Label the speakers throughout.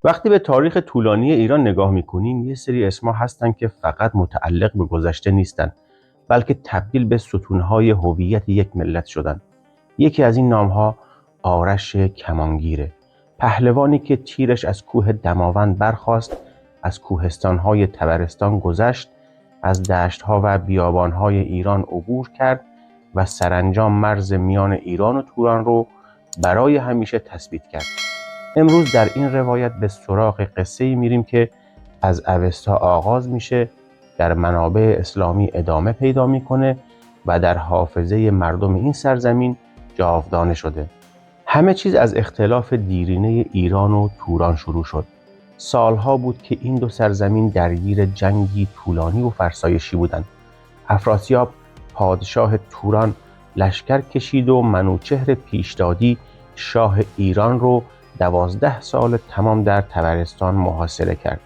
Speaker 1: وقتی به تاریخ طولانی ایران نگاه می‌کنیم، یه سری اسما هستن که فقط متعلق به گذشته نیستن، بلکه تبدیل به ستونهای هویت یک ملت شدن. یکی از این نام‌ها آرش کمانگیره، پهلوانی که تیرش از کوه دماوند برخاست، از کوهستان‌های طبرستان گذشت، از دشت‌ها و بیابان‌های ایران عبور کرد و سرانجام مرز میان ایران و توران رو برای همیشه تثبیت کرد. امروز در این روایت به سراغ قصه‌ای میریم که از اوستا آغاز میشه، در منابع اسلامی ادامه پیدا میکنه و در حافظه مردم این سرزمین جاودانه شده. همه چیز از اختلاف دیرینه ایران و توران شروع شد. سالها بود که این دو سرزمین درگیر جنگی طولانی و فرسایشی بودند. افراسیاب پادشاه توران لشکر کشید و منوچهر پیشدادی شاه ایران رو 12 سال تمام در طبرستان محاصره کرد.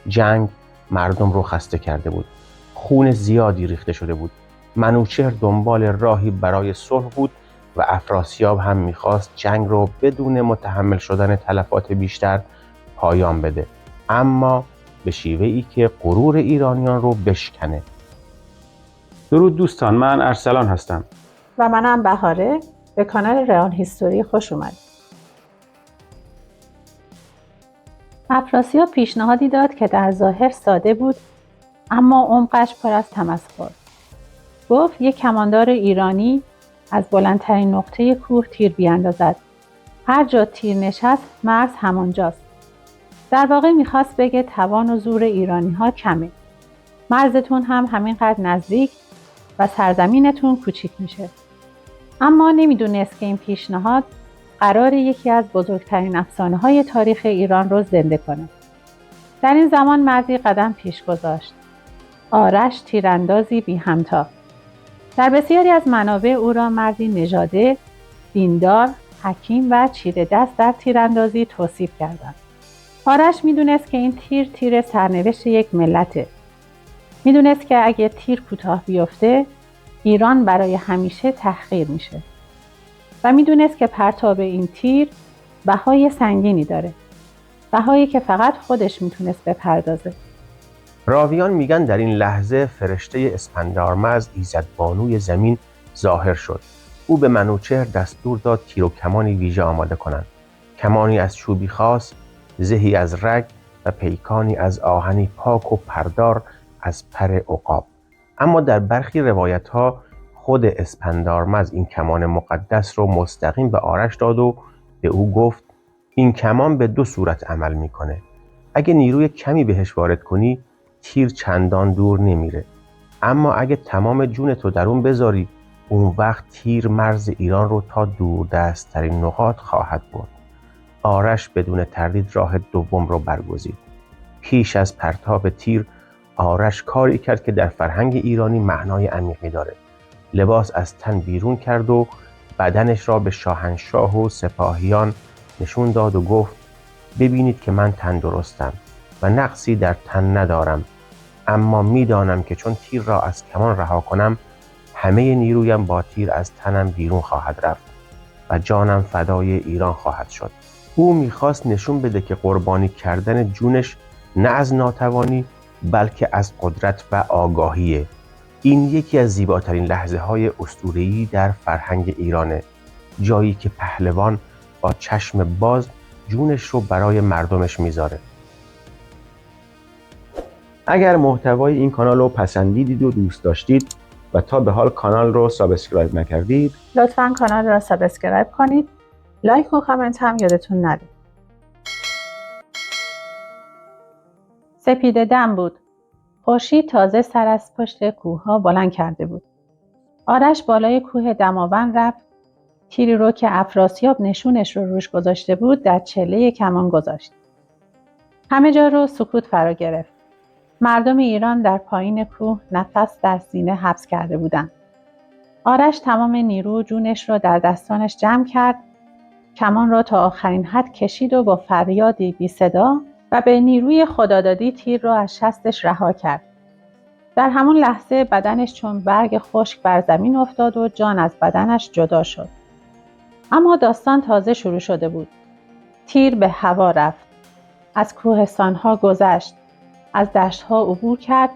Speaker 1: جنگ مردم رو خسته کرده بود. خون زیادی ریخته شده بود. منوچهر دنبال راهی برای صلح بود و افراسیاب هم میخواست جنگ رو بدون متحمل شدن تلفات بیشتر پایان بده، اما به شیوهی که غرور ایرانیان رو بشکنه.
Speaker 2: درود دوستان، من ارسلان هستم
Speaker 3: و منم بهاره. به کانال رئال هیستوری خوش اومدید. افراسیاب پیشنهادی داد که در ظاهر ساده بود، اما عمقش پر از تمسخر. گفت یک کماندار ایرانی از بلندترین نقطه کوه تیر بیاندازد. هر جا تیر نشست مرز همانجاست. در واقع میخواست بگه توان و زور ایرانی ها کمه. مرزتون هم همینقدر نزدیک و سرزمینتون کوچیک میشه. اما نمیدونست که این پیشنهاد قرار یکی از بزرگترین افسانه‌های تاریخ ایران رو زنده کنه. در این زمان مردی قدم پیش گذاشت. آرش تیراندازی بی همتا. در بسیاری از منابع او را مردی نژاده، دیندار، حکیم و چیره دست در تیراندازی توصیف کردند. آرش میدونست که این تیر سرنوشت یک ملته. میدونست که اگه تیر کوتاه بیفته، ایران برای همیشه تحقیر میشه. و میدونست که پرتاب این تیر بهای سنگینی داره. بهایی که فقط خودش میتونست بپردازه.
Speaker 1: راویان میگن در این لحظه فرشته اسپندارمزد ایزدبانوی زمین ظاهر شد. او به منوچهر دستور داد تیر و کمانی ویژه آماده کنند. کمانی از چوبی خاص، زهی از رگ و پیکانی از آهنی پاک و پردار از پر عقاب. اما در برخی روایت‌ها خود اسپندارمزد این کمان مقدس رو مستقیم به آرش داد و به او گفت این کمان به 2 صورت عمل میکنه. اگه نیروی کمی بهش وارد کنی، تیر چندان دور نمیره، اما اگه تمام جونتو در اون بذاری، اون وقت تیر مرز ایران رو تا دوردست ترین نقاط خواهد برد. آرش بدون تردید راه دوم رو برگزید. پیش از پرتاب تیر، آرش کاری کرد که در فرهنگ ایرانی معنای عمیقی داره. لباس از تن بیرون کرد و بدنش را به شاهنشاه و سپاهیان نشون داد و گفت ببینید که من تندرستم و نقصی در تن ندارم، اما میدانم که چون تیر را از کمان رها کنم، همه نیرویم با تیر از تنم بیرون خواهد رفت و جانم فدای ایران خواهد شد. او میخواست نشون بده که قربانی کردن جونش نه از ناتوانی، بلکه از قدرت و آگاهیه. این یکی از زیباترین لحظه‌های اسطوره‌ای در فرهنگ ایرانه، جایی که پهلوان با چشم باز جونش رو برای مردمش میذاره.
Speaker 2: اگر محتوای این کانال رو پسندیدید و دوست داشتید و تا به حال کانال رو سابسکرایب نکردید،
Speaker 3: لطفاً کانال را سابسکرایب کنید. لایک و کامنت هم یادتون نره. سپیده دم بود. خورشید تازه سر از پشت کوه‌ها بلند کرده بود. آرش بالای کوه دماوند رفت. تیری رو که افراسیاب نشونش رو روش گذاشته بود در چله کمان گذاشت. همه جا رو سکوت فرا گرفت. مردم ایران در پایین کوه نفس در سینه حبس کرده بودند. آرش تمام نیرو و جونش را در دستانش جمع کرد. کمان را تا آخرین حد کشید و با فریادی بی صدا و به نیروی خدادادی تیر را از شستش رها کرد. در همون لحظه بدنش چون برگ خشک بر زمین افتاد و جان از بدنش جدا شد. اما داستان تازه شروع شده بود. تیر به هوا رفت. از کوهستان‌ها گذشت، از دشت‌ها عبور کرد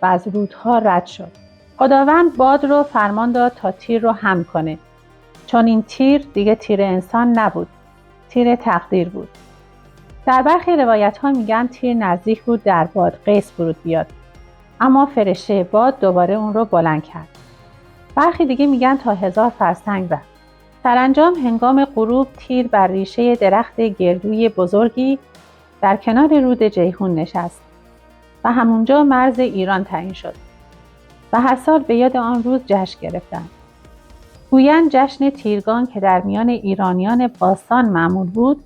Speaker 3: و از رودها رد شد. خداوند باد رو فرمان داد تا تیر رو حمل کنه، چون این تیر دیگه تیر انسان نبود، تیر تقدیر بود. در برخی روایت‌ها میگن تیر نزدیک بود در باد قیس فرود بیاد، اما فرشته باد دوباره اون رو بلند کرد. برخی دیگه میگن تا 1000 فرسنگ رفت. سرانجام هنگام غروب تیر بر ریشه درخت گردوی بزرگی در کنار رود جیحون نشست و همونجا مرز ایران تعیین شد و هر سال به یاد آن روز جشن گرفتند. گویند جشن تیرگان که در میان ایرانیان باستان معمول بود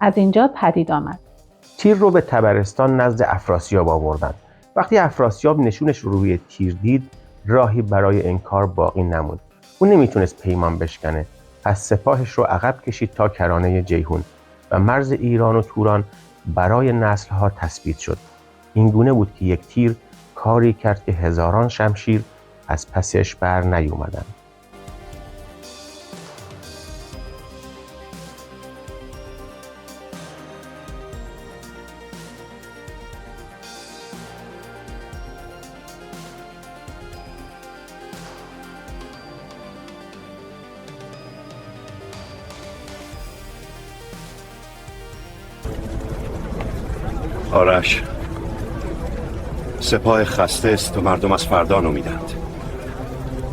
Speaker 3: از اینجا پدید آمد.
Speaker 1: تیر رو به طبرستان نزد افراسیاب آوردند. وقتی افراسیاب نشونش رو روی تیر دید، راهی برای انکار باقی نموند. اون نمیتونست پیمان بشکنه، پس سپاهش رو عقب کشید تا کرانه جیحون و مرز ایران و توران برای نسل‌ها تثبیت شد. این گونه بود که یک تیر کاری کرد که هزاران شمشیر از پسش بر نیومدند.
Speaker 4: آرش، سپاه خسته است و مردم از فردا نومیدند.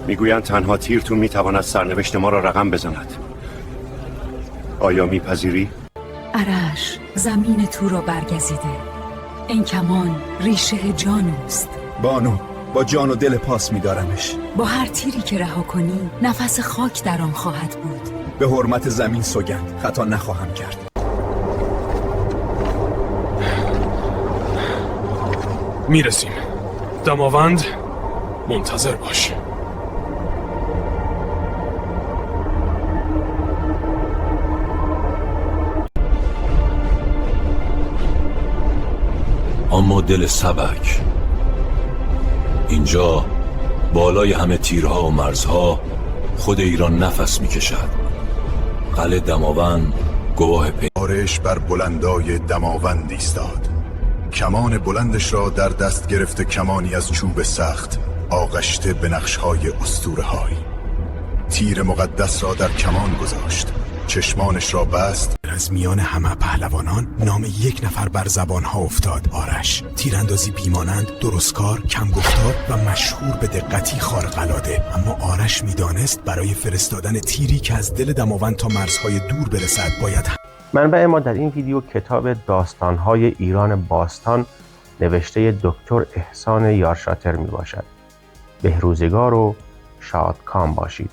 Speaker 4: میگویند تنها تیرتون میتواند سرنوشت ما را رقم بزند. آیا میپذیری؟
Speaker 5: آرش، زمین تو را برگزیده. این کمان ریشه جانوست.
Speaker 6: بانو، با جان و دل پاس میدارمش.
Speaker 5: با هر تیری که رها کنی نفس خاک در آن خواهد بود.
Speaker 6: به حرمت زمین سوگند، خطا نخواهم کرد.
Speaker 7: میرسیم. دماوند منتظر باش.
Speaker 8: اما دل سبک، اینجا بالای همه تیرها و مرزها خود ایران نفس میکشد. قلعه دماوند گواه
Speaker 9: آرش بر بلندای دماوند ایستاد. کمان بلندش را در دست گرفته، کمانی از چوب سخت آغشته به نقش‌های اسطوره‌های. تیر مقدس را در کمان گذاشت، چشمانش را بست.
Speaker 6: از میان همه پهلوانان نام یک نفر بر زبانها افتاد: آرش. تیراندازی بیمانند، درستکار، کم گفتار و مشهور به دقتی خارق‌العاده. اما آرش میدانست برای فرستادن تیری که از دل دماوند تا مرزهای دور برسد باید.
Speaker 1: منبع ما در این ویدیو کتاب داستان‌های ایران باستان نوشته دکتر احسان یارشاتر می باشد. بهروزگار و شادکام باشید.